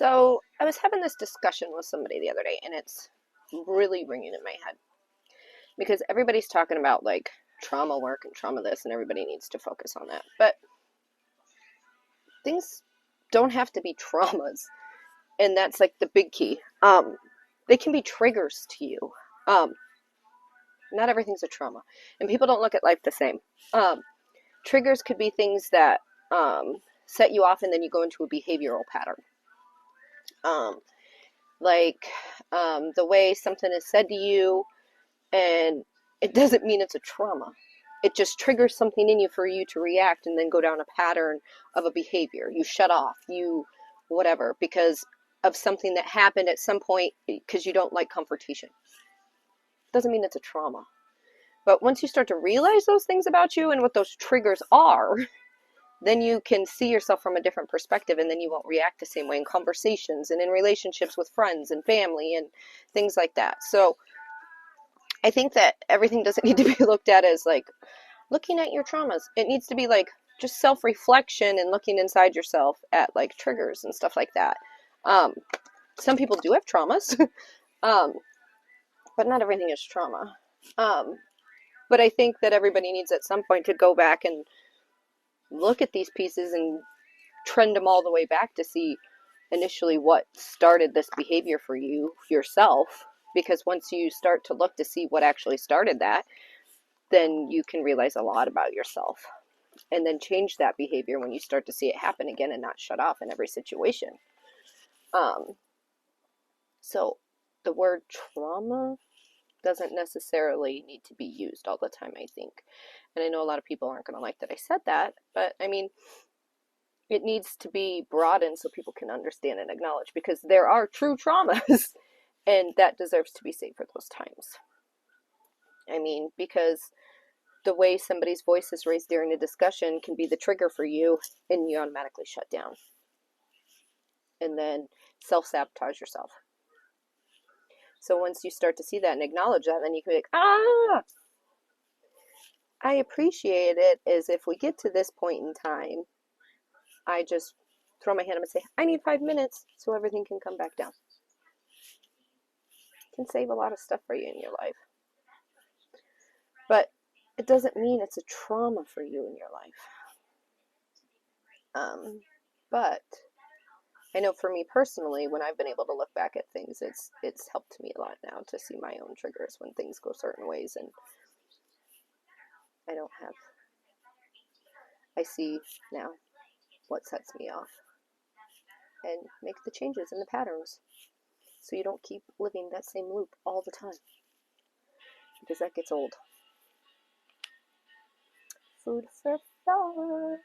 So I was having this discussion with somebody the other day, and it's really ringing in my head because everybody's talking about like trauma work and trauma this, and everybody needs to focus on that. But things don't have to be traumas, and that's like the big key. They can be triggers to you. Um, Not everything's a trauma, and people don't look at life the same. Triggers could be things that set you off, and then you go into a behavioral pattern. Um, the way something is said to you, and it doesn't mean it's a trauma. It just triggers something in you for you to react and then go down a pattern of a behavior. You shut off, you whatever, because of something that happened at some point because you don't like confrontation. Doesn't mean it's a trauma. But once you start to realize those things about you and what those triggers are, then you can see yourself from a different perspective, and then you won't react the same way in conversations and in relationships with friends and family and things like that. So I think that everything doesn't need to be looked at as like looking at your traumas. It needs to be like just self-reflection and looking inside yourself at like triggers and stuff like that. Some people do have traumas, but not everything is trauma. But I think that everybody needs at some point to go back and look at these pieces and trend them all the way back to see initially what started this behavior for you yourself. Because once you start to look to see what actually started that, then you can realize a lot about yourself and then change that behavior when you start to see it happen again and not shut off in every situation. So the word trauma doesn't necessarily need to be used all the time, I think. And I know a lot of people aren't going to like that I said that, but I mean, it needs to be broadened so people can understand and acknowledge, because there are true traumas and that deserves to be saved for those times. I mean, because the way somebody's voice is raised during a discussion can be the trigger for you, and you automatically shut down and then self-sabotage yourself. So once you start to see that and acknowledge that, then you can be like, I appreciate it, as if we get to this point in time, I just throw my hand up and say, I need 5 minutes so everything can come back down. It can save a lot of stuff for you in your life. But it doesn't mean it's a trauma for you in your life. But I know for me personally, when I've been able to look back at things, it's helped me a lot now to see my own triggers when things go certain ways, and I see now what sets me off and make the changes in the patterns so you don't keep living that same loop all the time, because that gets old. Food for thought.